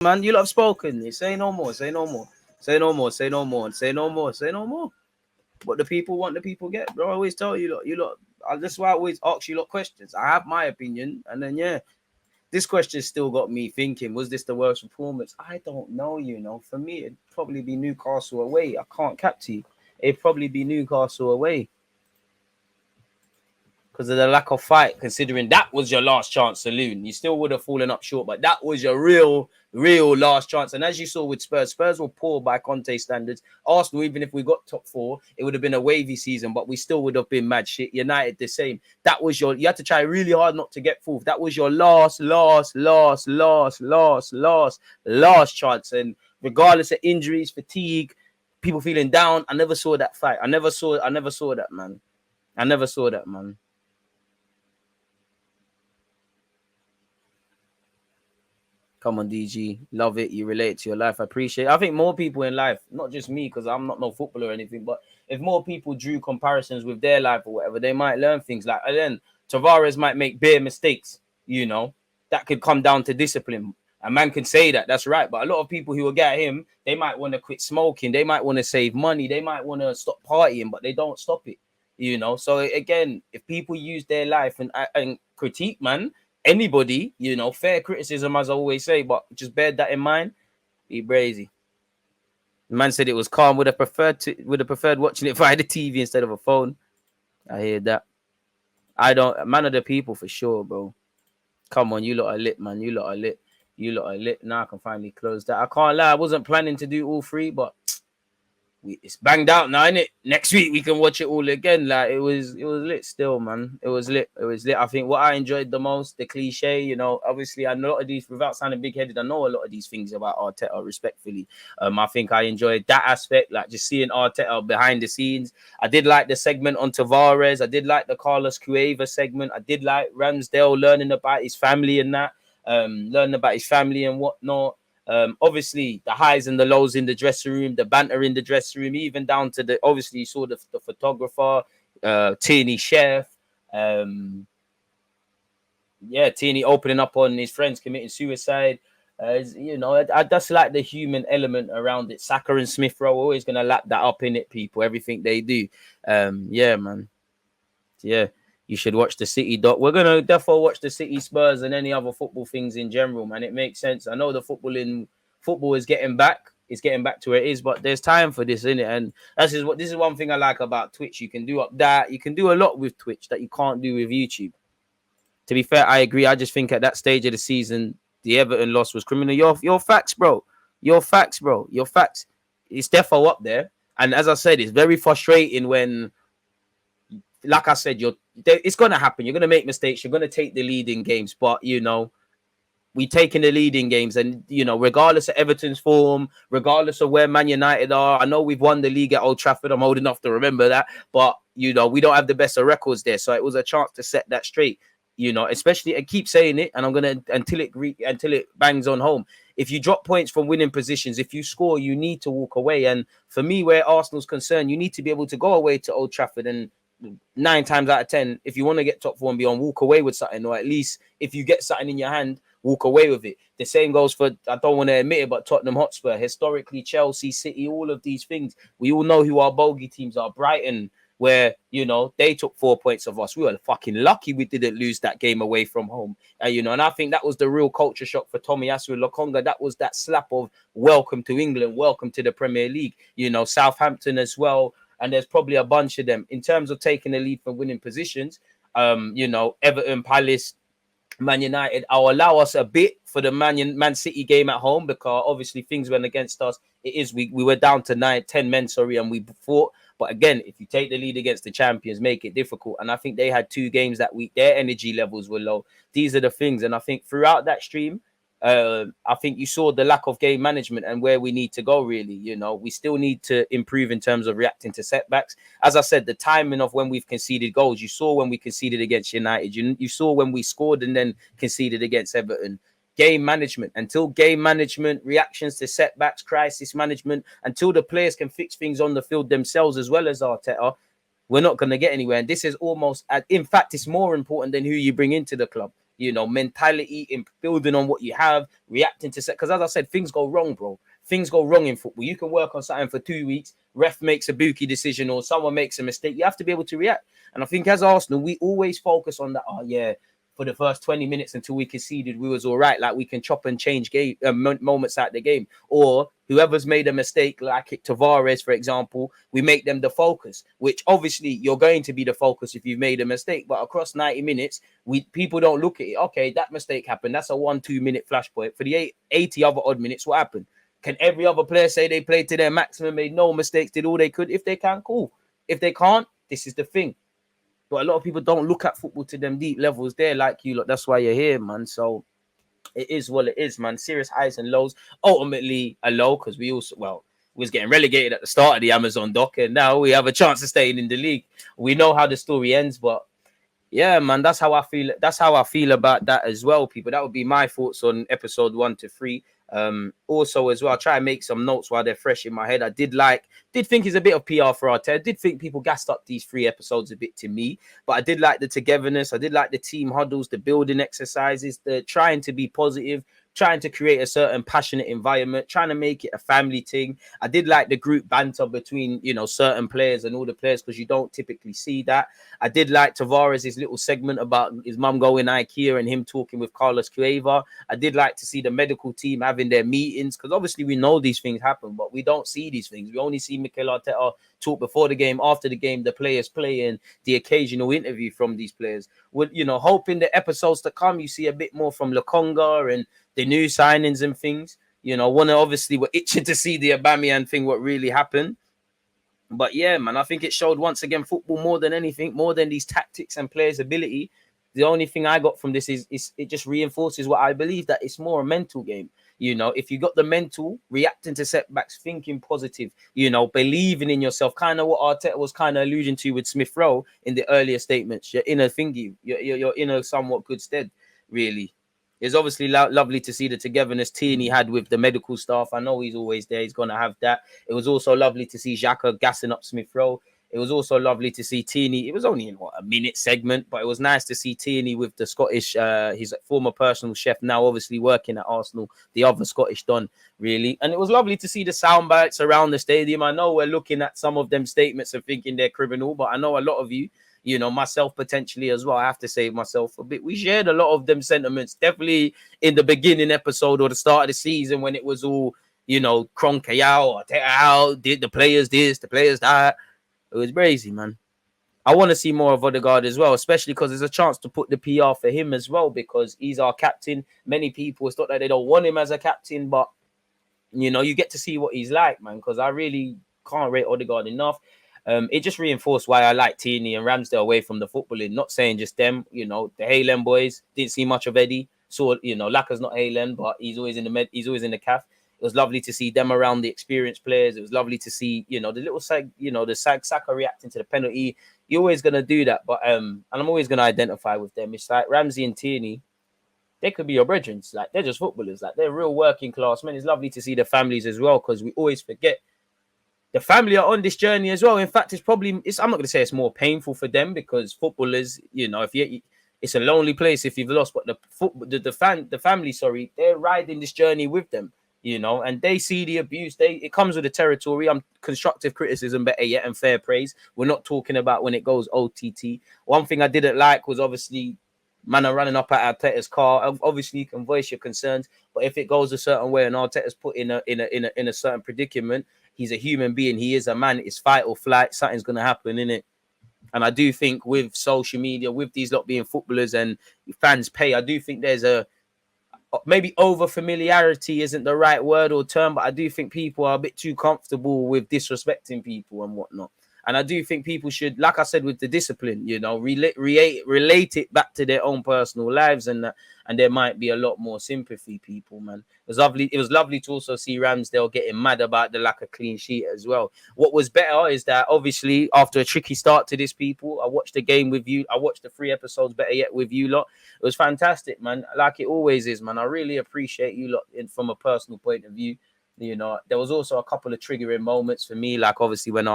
man. You lot have spoken. Say no more. Say no more. Say no more. Say no more. Say no more. Say no more. What the people want, the people get, bro. I always tell you lot. You lot. That's why I always ask you lot questions. I have my opinion, and then this question still got me thinking. Was this the worst performance? I don't know. For me, it'd probably be Newcastle away. I can't cap to you. It'd probably be Newcastle away. Because of the lack of fight, considering that was your last chance saloon. You still would have fallen up short, but that was your real last chance. And as you saw with Spurs were poor by Conte standards. Arsenal, even if we got top four, it would have been a wavy season, but we still would have been mad shit. United, the same. You had to try really hard not to get fourth. That was your last chance. And regardless of injuries, fatigue, people feeling down, I never saw that fight. I never saw that, man. I never saw that, man. Come on, DG. Love it. You relate to your life. I appreciate it. I think more people in life, not just me, because I'm not no footballer or anything, but if more people drew comparisons with their life or whatever, they might learn things. Like, and then Tavares might make bare mistakes, that could come down to discipline. A man can say that. That's right. But a lot of people who will get him, they might want to quit smoking. They might want to save money. They might want to stop partying, but they don't stop it, So, again, if people use their life and critique, man, anybody, fair criticism, as I always say, but just bear that in mind. Be brazy. The man said it was calm. Would have preferred watching it via the TV instead of a phone. I hear that. Man of the people for sure, bro. Come on, you lot are lit, man. You lot are lit. Now I can finally close that. I can't lie. I wasn't planning to do all three, but it's banged out now, innit? Next week we can watch it all again. Like it was lit still, man. It was lit. I think what I enjoyed the most, the cliche, obviously I know a lot of these, without sounding big-headed, I know a lot of these things about Arteta, respectfully. I think I enjoyed that aspect, like just seeing Arteta behind the scenes. I did like the segment on Tavares. I did like the Carlos Cueva segment. I did like Ramsdale learning about his family and that, learning about his family and whatnot. Obviously the highs and the lows in the dressing room, the banter in the dressing room, even down to obviously you saw the photographer, Tierney Chef, Tierney opening up on his friends committing suicide. I just like the human element around it. Saka and Smith Rowe always gonna lap that up in it, people. Everything they do, man. Yeah. You should watch the City doc. We're gonna definitely watch the City, Spurs, and any other football things in general, man. It makes sense. I know the football is getting back. It's getting back to where it is, but there's time for this, innit? And this is one thing I like about Twitch. You can do you can do a lot with Twitch that you can't do with YouTube. To be fair, I agree. I just think at that stage of the season, the Everton loss was criminal. Your facts, bro. Your facts. It's defo up there. And as I said, it's very frustrating when, like I said, it's going to happen. You're going to make mistakes. You're going to take the lead in games. But, we taking the lead in games. And, regardless of Everton's form, regardless of where Man United are, I know we've won the league at Old Trafford. I'm old enough to remember that. But, we don't have the best of records there. So it was a chance to set that straight. Especially, I keep saying it, and I'm gonna until it bangs on home. If you drop points from winning positions, if you score, you need to walk away. And for me, where Arsenal's concerned, you need to be able to go away to Old Trafford and 9 times out of 10, if you want to get top 4 and beyond, walk away with something, or at least if you get something in your hand, walk away with it. The same goes for, I don't want to admit it, but Tottenham Hotspur, historically, Chelsea, City, all of these things. We all know who our bogey teams are. Brighton, where, they took 4 points of us. We were fucking lucky we didn't lose that game away from home. And I think that was the real culture shock for Tomiyasu Lokonga. That was that slap of welcome to England, welcome to the Premier League. Southampton as well. And there's probably a bunch of them. In terms of taking the lead for winning positions, Everton, Palace, Man United, I'll allow us a bit for the Man City game at home, because obviously things went against us. We were down to 10 men, and we fought. But again, if you take the lead against the champions, make it difficult. And I think they had 2 games that week. Their energy levels were low. These are the things. And I think throughout that stream, I think you saw the lack of game management and where we need to go, really. We still need to improve in terms of reacting to setbacks. As I said, the timing of when we've conceded goals, you saw when we conceded against United. You saw when we scored and then conceded against Everton. Game management, reactions to setbacks, crisis management, until the players can fix things on the field themselves as well as Arteta, we're not going to get anywhere. And this is almost, in fact, it's more important than who you bring into the club. you know, mentality in building on what you have, reacting to set. Because as I said, things go wrong, bro. Things go wrong in football. You can work on something for 2 weeks, ref makes a bookie decision or someone makes a mistake. You have to be able to react. And I think as Arsenal, we always focus on that. Oh yeah, for the first 20 minutes until we conceded, we was all right. Like we can chop and change game moments out the game. Or whoever's made a mistake, like Tavares, for example, we make them the focus, which obviously you're going to be the focus if you've made a mistake. But across 90 minutes, people don't look at it. Okay, that mistake happened. That's a 1-2 minute flashpoint. For the 80 other odd minutes, what happened? Can every other player say they played to their maximum, made no mistakes, did all they could? If they can, cool. If they can't, this is the thing. But a lot of people don't look at football to them deep levels there like you lot. That's why you're here, man. So it is what it is, man. Serious highs and lows. Ultimately, a low because we was getting relegated at the start of the Amazon dock, and now we have a chance of staying in the league. We know how the story ends, but yeah, man, that's how I feel. That's how I feel about that as well, people. That would be my thoughts on episode 1 to 3. Also as well, I'll try and make some notes while they're fresh in my head. I did think it's a bit of PR for Arteta. I did think people gassed up these 3 episodes a bit to me, but I did like the togetherness. I did like the team huddles, the building exercises, the trying to be positive, trying to create a certain passionate environment, trying to make it a family thing. I did like the group banter between, you know, certain players and all the players because you don't typically see that. I did like Tavares' little segment about his mum going IKEA and him talking with Carlos Cueva. I did like to see the medical team having their meetings because obviously we know these things happen, but we don't see these things. We only see Mikel Arteta talk before the game, after the game, the players play, and the occasional interview from these players. Would, you know, hoping the episodes to come, you see a bit more from Lokonga and the new signings and things. You know, we're itching to see the Aubameyang thing, what really happened. But yeah, man, I think it showed once again football more than anything, more than these tactics and players' ability. The only thing I got from this is it just reinforces what I believe, that it's more a mental game. You know, if you got the mental, reacting to setbacks, thinking positive, you know, believing in yourself, kind of what Arteta was kind of alluding to with Smith Rowe in the earlier statements. You're in a thingy, you're in a somewhat good stead, really. It's obviously lovely to see the togetherness Tierney had with the medical staff. I know he's always there. He's going to have that. It was also lovely to see Xhaka gassing up Smith Rowe. It was also lovely to see Tierney. It was only in a minute segment, but it was nice to see Tierney with the Scottish, his former personal chef, now obviously working at Arsenal, the other Scottish Don, really. And it was lovely to see the sound bites around the stadium. I know we're looking at some of them statements and thinking they're criminal, but I know a lot of you, you know, myself potentially as well, I have to save myself a bit. We shared a lot of them sentiments, definitely in the beginning episode or the start of the season when it was all, you know, Kroenke out, did the players this, the players that. It was crazy, man. I want to see more of Odegaard as well, especially because there's a chance to put the PR for him as well because he's our captain. Many people, it's not that they don't want him as a captain, but, you know, you get to see what he's like, man, because I really can't rate Odegaard enough. It just reinforced why I like Tierney and Ramsdale away from the footballing. Not saying just them, you know, the Haaland boys didn't see much of Eddie. So, you know, Laka's not Haaland, but he's always in the CAF. It was lovely to see them around the experienced players. It was lovely to see, you know, the little Saka reacting to the penalty. You're always gonna do that, but and I'm always gonna identify with them. It's like Ramsey and Tierney. They could be your brethren. Like they're just footballers. Like they're real working class men. It's lovely to see their families as well because we always forget the family are on this journey as well. In fact, I'm not going to say it's more painful for them because footballers, you know, it's a lonely place if you've lost, but the family, sorry, they're riding this journey with them, you know, and they see the abuse. It comes with the territory. I'm constructive criticism, better yet, and fair praise. We're not talking about when it goes OTT. One thing I didn't like was obviously man are running up at Arteta's car. Obviously, you can voice your concerns, but if it goes a certain way and Arteta's put in a certain predicament, he's a human being. He is a man. It's fight or flight. Something's going to happen, innit? And I do think with social media, with these lot being footballers and fans pay, I do think there's maybe over familiarity isn't the right word or term, but I do think people are a bit too comfortable with disrespecting people and whatnot. And I do think people should, like I said, with the discipline, you know, relate it back to their own personal lives, and there might be a lot more sympathy, people, man. It was lovely to also see Ramsdale getting mad about the lack of clean sheet as well. What was better is that obviously after a tricky start to this, people, I watched the game with you. I watched the 3 episodes, better yet, with you lot. It was fantastic, man. Like it always is, man. I really appreciate you lot from a personal point of view. You know, there was also a couple of triggering moments for me, like obviously when